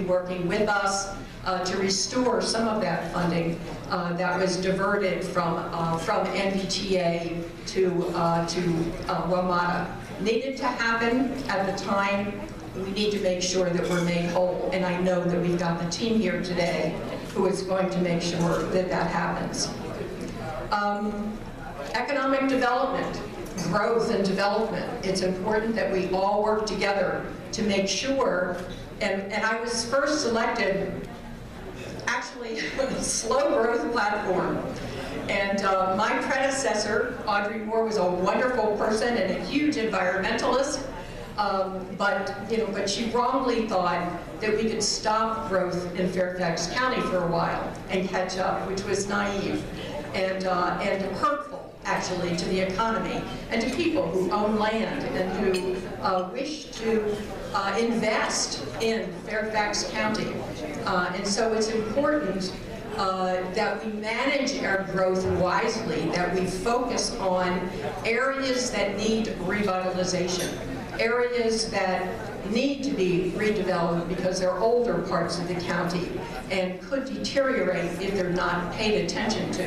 working with us to restore some of that funding that was diverted from NBTA to WMATA. Needed to happen at the time. We need to make sure that we're made whole, and I know that we've got the team here today who is going to make sure that that happens. Economic development, growth and development. It's important that we all work together to make sure, and I was first selected actually with a slow growth platform. And my predecessor, Audrey Moore, was a wonderful person and a huge environmentalist, but she wrongly thought that we could stop growth in Fairfax County for a while and catch up, which was naive and hurtful, actually, to the economy and to people who own land and who wish to invest in Fairfax County. And so it's important that we manage our growth wisely, that we focus on areas that need revitalization, areas that need to be redeveloped because they're older parts of the county and could deteriorate if they're not paid attention to.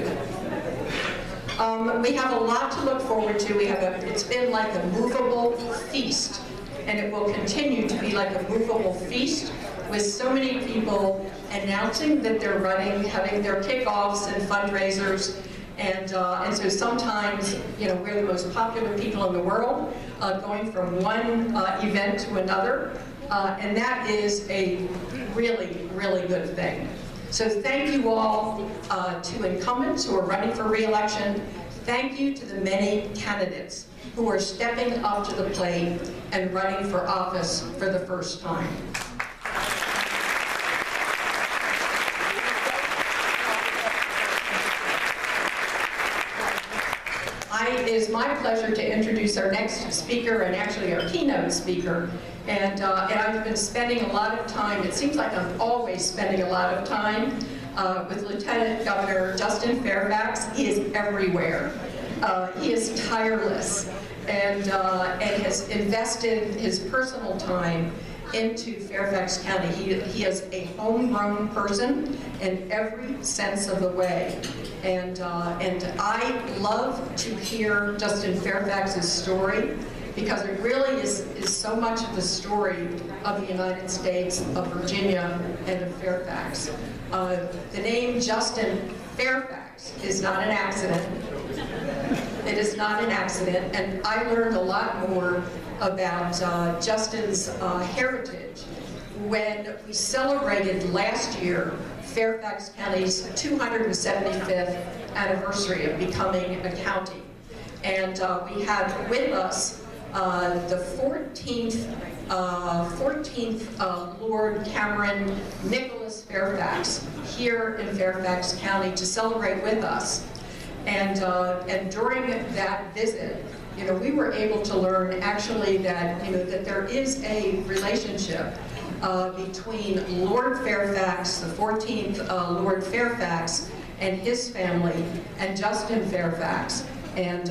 We have a lot to look forward to. It's been like a movable feast, and it will continue to be like a movable feast with so many people announcing that they're running, having their kickoffs and fundraisers, and so sometimes, we're the most popular people in the world, going from one event to another, and that is a really, really good thing. So thank you all to incumbents who are running for re-election. Thank you to the many candidates who are stepping up to the plate and running for office for the first time. It is my pleasure to introduce our next speaker, and actually our keynote speaker. And I've been spending a lot of time, it seems like I'm always spending a lot of time with Lieutenant Governor Justin Fairfax. He is everywhere. He is tireless and has invested his personal time into Fairfax County. He is a homegrown person in every sense of the way. And I love to hear Justin Fairfax's story, because it really is so much of the story of the United States, of Virginia, and of Fairfax. The name Justin Fairfax is not an accident. It is not an accident, and I learned a lot more about Justin's heritage when we celebrated last year Fairfax County's 275th anniversary of becoming a county. And we had with us the 14th Lord Cameron Nicholas Fairfax here in Fairfax County to celebrate with us. And during that visit, we were able to learn actually that that there is a relationship between Lord Fairfax, the 14th Lord Fairfax, and his family, and Justin Fairfax, and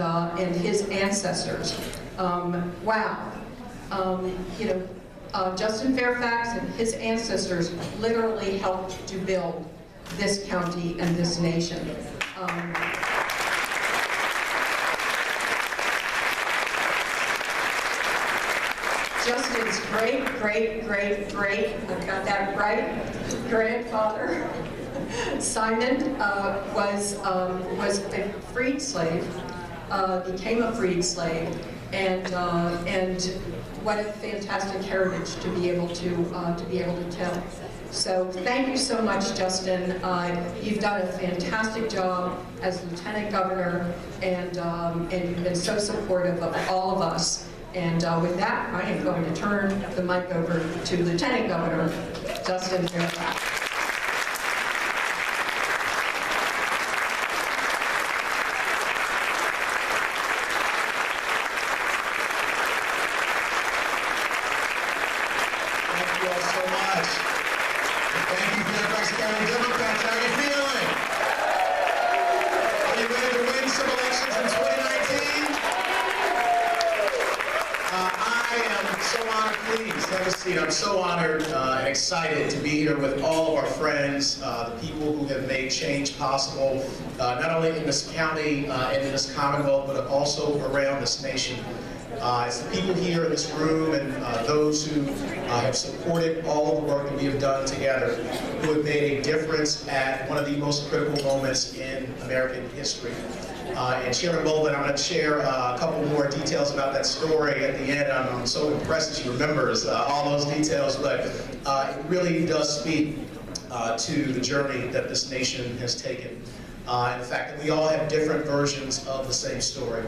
his ancestors. Wow. Justin Fairfax and his ancestors literally helped to build this county and this nation. Justin's great, I've got that right, grandfather, Simon, was a freed slave, became a freed slave, and what a fantastic heritage to be able to tell. So thank you so much, Justin. You've done a fantastic job as Lieutenant Governor, and you've been so supportive of all of us. And with that, I am going to turn the mic over to Lieutenant Governor Justin Fairfax. Thank you all so much. Thank you, Fairfax County Democrats. How are you feeling? Are you ready to win some elections in 2019? I am so honored. Please have a seat. Eileen, I'm so honored and excited to be here with all of our friends, the people who have made change possible, not only in this county and in this Commonwealth, but also around this nation. It's the people here in this room and those who have supported all of the work that we have done together, who have made a difference at one of the most critical moments in American history. And Sharon, I'm going to share a couple more details about that story at the end. I'm so impressed that she remembers all those details, but it really does speak to the journey that this nation has taken. And the fact that we all have different versions of the same story.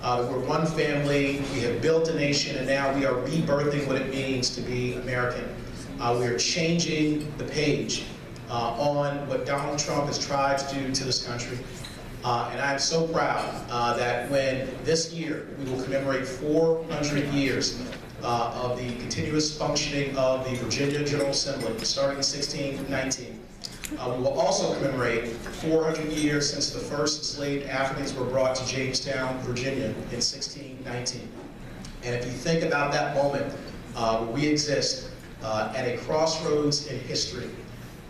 We're one family, we have built a nation, and now we are rebirthing what it means to be American. We are changing the page on what Donald Trump has tried to do to this country. And I'm so proud that when this year we will commemorate 400 years of the continuous functioning of the Virginia General Assembly, starting in 1619. We will also commemorate 400 years since the first enslaved Africans were brought to Jamestown, Virginia in 1619. And if you think about that moment, we exist at a crossroads in history.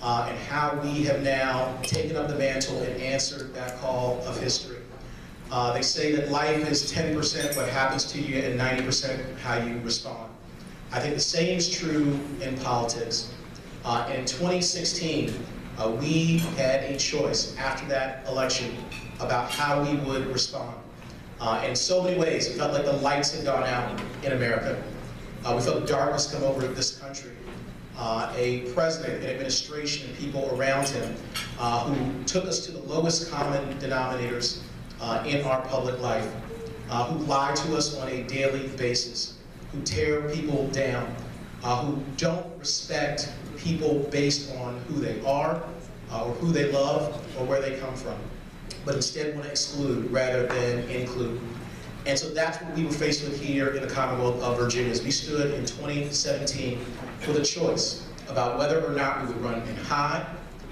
And how we have now taken up the mantle and answered that call of history. They say that life is 10% what happens to you and 90% how you respond. I think the same is true in politics. In 2016, we had a choice after that election about how we would respond. In so many ways, it felt like the lights had gone out in America. We felt darkness come over this country. A president, an administration, and people around him who took us to the lowest common denominators in our public life, who lie to us on a daily basis, who tear people down, who don't respect people based on who they are, or who they love, or where they come from, but instead want to exclude rather than include. And so that's what we were faced with here in the Commonwealth of Virginia. As we stood in 2017 with a choice about whether or not we would run and hide,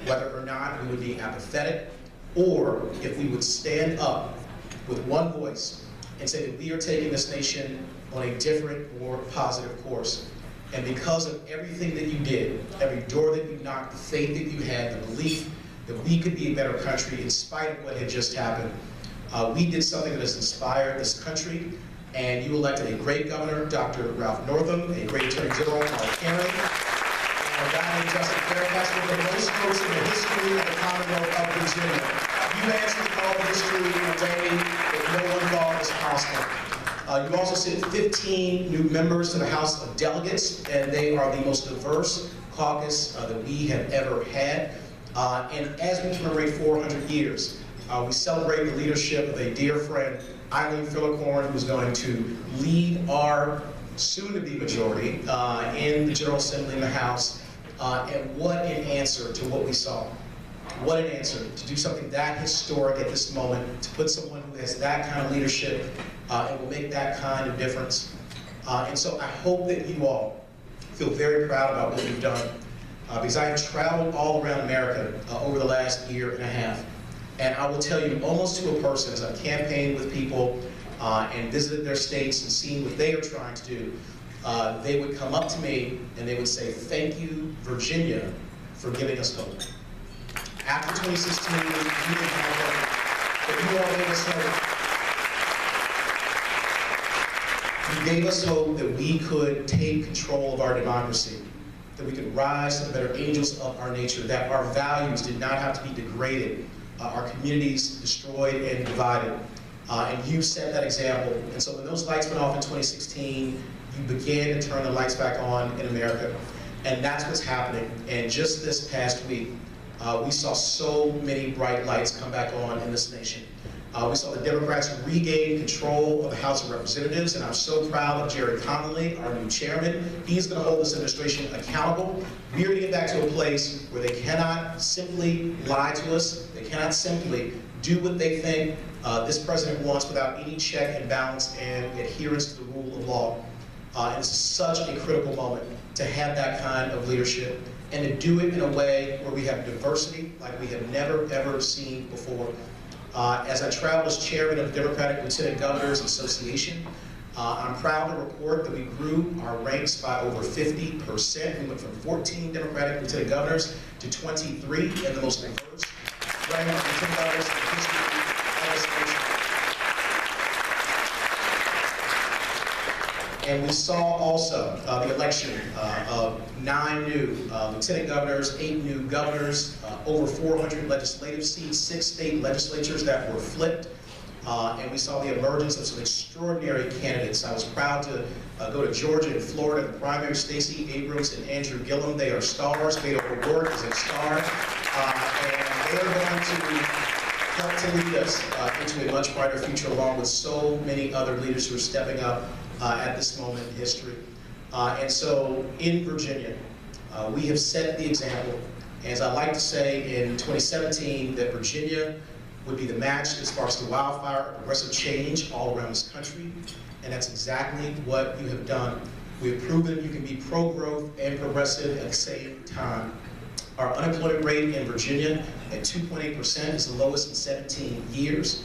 whether or not we would be apathetic, or if we would stand up with one voice and say that we are taking this nation on a different, more positive course. And because of everything that you did, every door that you knocked, the faith that you had, the belief that we could be a better country in spite of what had just happened, we did something that has inspired this country, and you elected a great governor, Dr. Ralph Northam, a great Attorney General, Mark Gerry, and a guy named Justice Fairfax, one of the most votes in the history of the Commonwealth of Virginia. You answered the call of history in a way that no one thought was possible. You also sent 15 new members to the House of Delegates, and they are the most diverse caucus that we have ever had. And as we commemorate 400 years, we celebrate the leadership of a dear friend, Eileen, who's going to lead our soon-to-be majority in the General Assembly in the House. And what an answer to what we saw. What an answer to do something that historic at this moment, to put someone who has that kind of leadership and will make that kind of difference. And so I hope that you all feel very proud about what we've done. Because I have traveled all around America over the last year and a half. And I will tell you, almost to a person, as I've campaigned with people and visited their states and seen what they are trying to do, they would come up to me and they would say, "Thank you, Virginia, for giving us hope." After 2016, we didn't have hope, but you all gave us hope. You gave us hope that we could take control of our democracy, that we could rise to the better angels of our nature, that our values did not have to be degraded, our communities destroyed and divided. And you set that example. And so when those lights went off in 2016, you began to turn the lights back on in America. And that's what's happening. And just this past week, we saw so many bright lights come back on in this nation. We saw the Democrats regain control of the House of Representatives, and I'm so proud of Gerry, our new chairman. He's going to hold this administration accountable. We're going to get back to a place where they cannot simply lie to us. They cannot simply do what they think this president wants without any check and balance and adherence to the rule of law. And it's such a critical moment to have that kind of leadership and to do it in a way where we have diversity like we have never, ever seen before. As I travel as chairman of the Democratic Lieutenant Governors Association, I'm proud to report that we grew our ranks by over 50%. We went from 14 Democratic lieutenant governors to 23 in the most diverse rank of lieutenant governors in the history of this nation. And we saw also the election of 9 new lieutenant governors, 8 new governors, over 400 legislative seats, 6 state legislatures that were flipped. And we saw the emergence of some extraordinary candidates. I was proud to go to Georgia and Florida in the primary. Stacey Abrams and Andrew Gillum, they are stars. Beto O'Rourke is a star. And they are going to help to lead us into a much brighter future, along with so many other leaders who are stepping up at this moment in history. And so in Virginia, we have set the example. As I like to say in 2017, that Virginia would be the match as far as the wildfire of progressive change all around this country. And that's exactly what you have done. We have proven you can be pro-growth and progressive at the same time. Our unemployment rate in Virginia at 2.8% is the lowest in 17 years.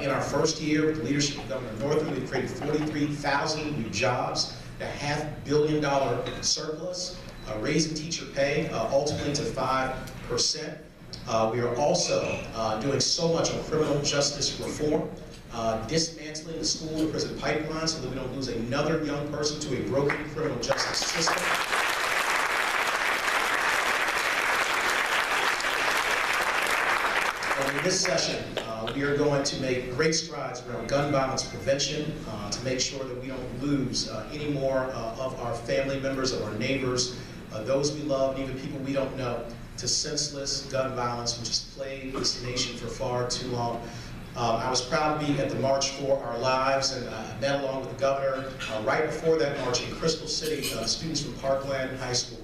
In our first year with the leadership of Governor Northam, we've created 43,000 new jobs, a $500 million surplus, raising teacher pay ultimately to 5%. We are also doing so much on criminal justice reform, dismantling the school and prison pipeline so that we don't lose another young person to a broken criminal justice system. And in this session, we are going to make great strides around gun violence prevention to make sure that we don't lose any more of our family members, of our neighbors, those we love, and even people we don't know, to senseless gun violence, which has plagued this nation for far too long. I was proud to be at the March for Our Lives, and I met along with the governor right before that march in Crystal City, students from Parkland High School.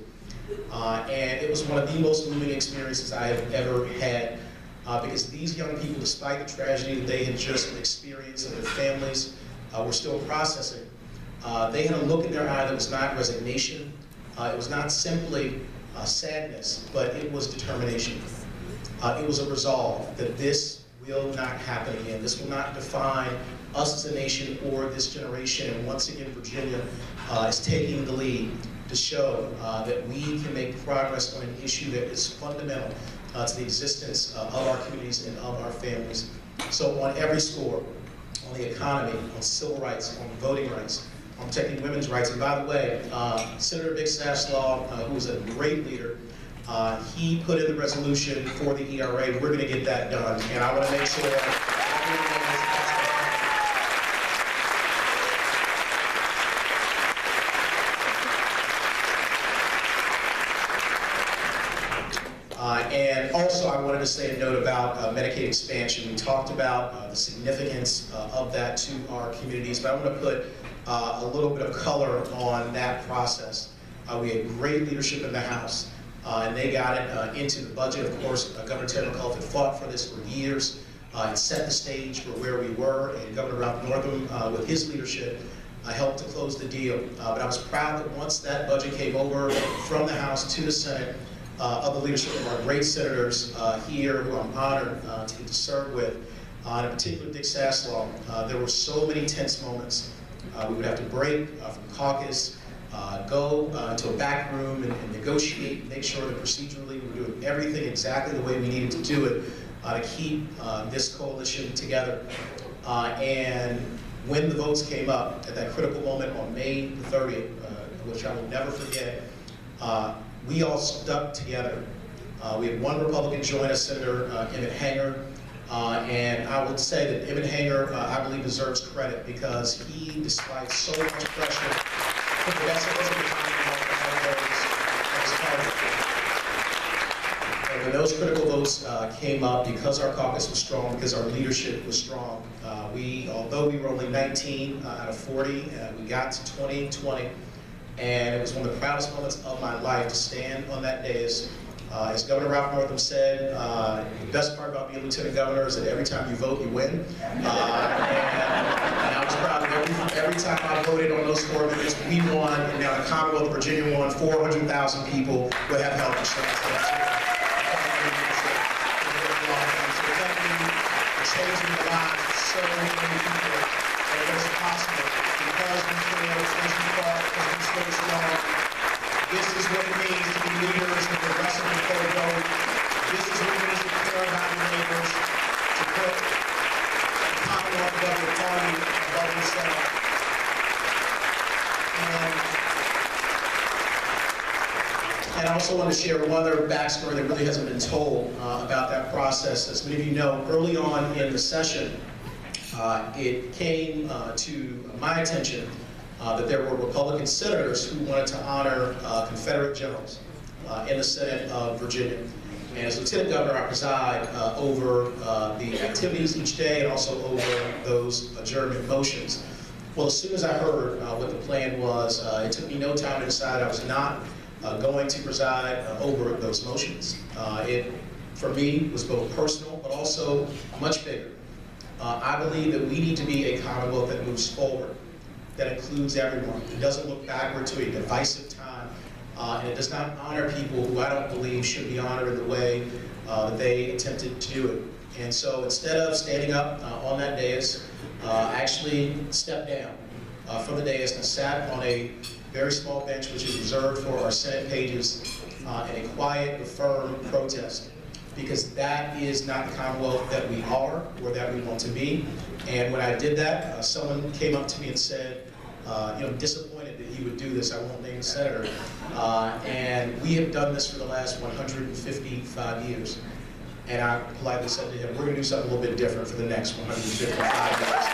And it was one of the most moving experiences I have ever had, because these young people, despite the tragedy that they had just experienced and their families were still processing, they had a look in their eye that was not resignation, it was not simply sadness, but it was determination. It was a resolve that this will not happen again. This will not define us as a nation or this generation. And once again, Virginia is taking the lead to show that we can make progress on an issue that is fundamental to the existence of our communities and of our families. So on every score, on the economy, on civil rights, on voting rights, on protecting women's rights. And by the way, Senator Big Saslaw, who is a great leader, he put in the resolution for the ERA. We're going to get that done, and I want to make sure and also I wanted to say a note about Medicaid expansion. We talked about the significance of that to our communities, but I want to put a little bit of color on that process. We had great leadership in the House, and they got it into the budget. Of course, Governor Ted McAuliffe had fought for this for years and set the stage for where we were, and Governor Ralph Northam, with his leadership, helped to close the deal. But I was proud that once that budget came over from the House to the Senate, of the leadership of our great senators here, who I'm honored to get to serve with, in particular Dick Saslaw, there were so many tense moments. We would have to break from caucus, go to a back room and negotiate, make sure that procedurally we were doing everything exactly the way we needed to do it to keep this coalition together. And when the votes came up at that critical moment on May the 30th, which I will never forget, we all stuck together. We had one Republican join us, Senator Emmett Hanger, and I would say that Emmett Hanger, I believe, deserves credit because he, despite so much pressure, put the best of us at the time. And when those critical votes came up, because our caucus was strong, because our leadership was strong, although we were only 19 out of 40, we got to 2020. And it was one of the proudest moments of my life to stand on that dais. As Governor Ralph Northam said, the best part about being lieutenant governor is that every time you vote, you win. And I was proud that every time I voted on those 4 minutes, we won, and now the Commonwealth of Virginia won. 400,000 people will have health insurance. Changing the lives of so many people. And but it's possible because we failed, because we fought, because we stayed strong. This is what it means to be leaders of the rest of the third vote. This is what it means to care about your neighbors, to put the Commonwealth above your party, above yourself. And I also want to share one other backstory that really hasn't been told about that process. As many of you know, early on in the session, it came to my attention that there were Republican senators who wanted to honor Confederate generals in the Senate of Virginia. And as Lieutenant Governor, I preside over the activities each day and also over those adjournment motions. Well, as soon as I heard what the plan was, it took me no time to decide I was not going to preside over those motions. It, for me, was both personal but also much bigger. I believe that we need to be a Commonwealth that moves forward, that includes everyone. It doesn't look backward to a divisive time, and it does not honor people who I don't believe should be honored in the way that they attempted to do it. And so instead of standing up on that dais, I actually stepped down from the dais and sat on a very small bench, which is reserved for our Senate pages, in a quiet but firm protest. Because that is not the Commonwealth that we are or that we want to be. And when I did that, someone came up to me and said, disappointed that you would do this, I won't name the senator. And we have done this for the last 155 years. And I politely said to him, we're going to do something a little bit different for the next 155 years.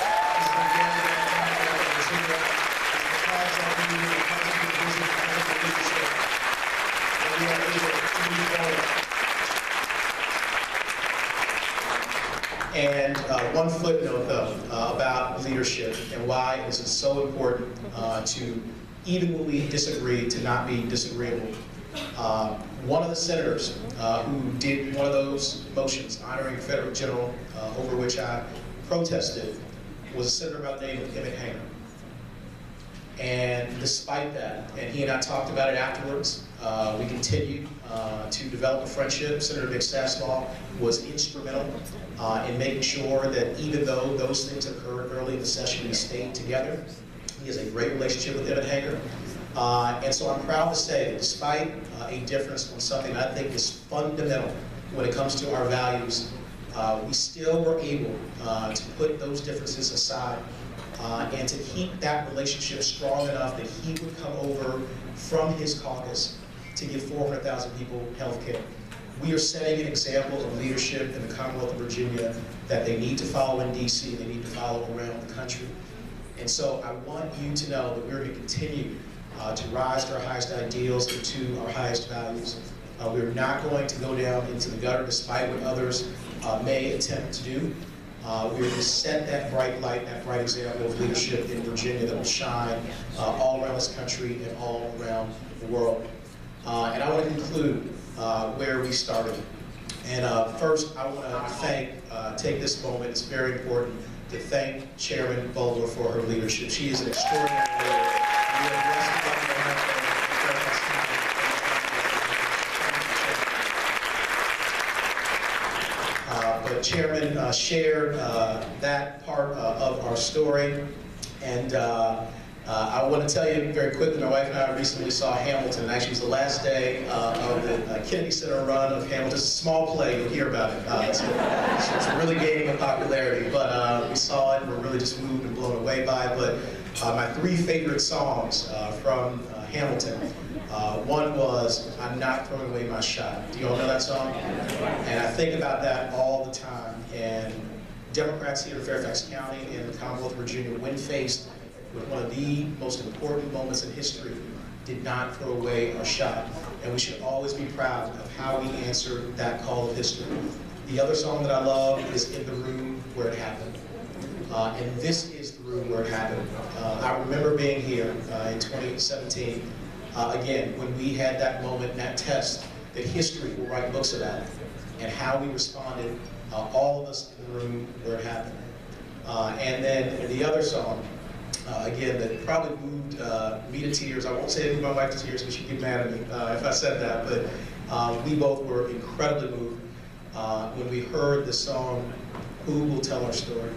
And one footnote, though, about leadership and why this is so important to, even when we disagree, to not be disagreeable. One of the senators who did one of those motions honoring a Confederate general over which I protested was a senator by the name of Emmett Hanger. And despite that, and he and I talked about it afterwards, we continued to develop a friendship. Senator Saslaw was instrumental in making sure that even though those things occurred early in the session, we stayed together. He has a great relationship with Emmett Hanger. And so I'm proud to say that despite a difference on something I think is fundamental when it comes to our values, we still were able to put those differences aside and to keep that relationship strong enough that he would come over from his caucus to give 400,000 people health care. We are setting an example of leadership in the Commonwealth of Virginia that they need to follow in DC, they need to follow around the country. And so I want you to know that we're going to continue to rise to our highest ideals and to our highest values. We're not going to go down into the gutter despite what others may attempt to do. We're going to set that bright light, that bright example of leadership in Virginia that will shine all around this country and all around the world. And I want to conclude where we started. And first, I want to take this moment, it's very important, to thank Chairman Bulova for her leadership. She is an extraordinary leader. We are blessed to have her in Fairfax County. But Chairman shared that part of our story. And I want to tell you very quickly, my wife and I recently saw Hamilton. Actually, it was the last day of the Kennedy Center run of Hamilton. It's a small play, you'll hear about it. It's really gaining in popularity, but we saw it and we're really just moved and blown away by it. But my three favorite songs from Hamilton, one was I'm Not Throwing Away My Shot. Do you all know that song? And I think about that all the time. And Democrats here in Fairfax County and the Commonwealth of Virginia, when faced with one of the most important moments in history, did not throw away our shot. And we should always be proud of how we answered that call of history. The other song that I love is In the Room Where It Happened. And this is the room where it happened. I remember being here in 2017, again, when we had that moment, that test, that history will write books about it, and how we responded, all of us in the room where it happened. And then the other song, again, that probably moved me to tears. I won't say it moved my wife to tears because she'd get mad at me if I said that, but we both were incredibly moved when we heard the song, Who Will Tell Our Story?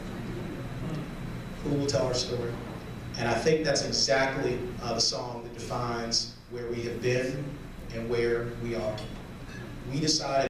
who will tell our story. And I think that's exactly the song that defines where we have been and where we are. We decided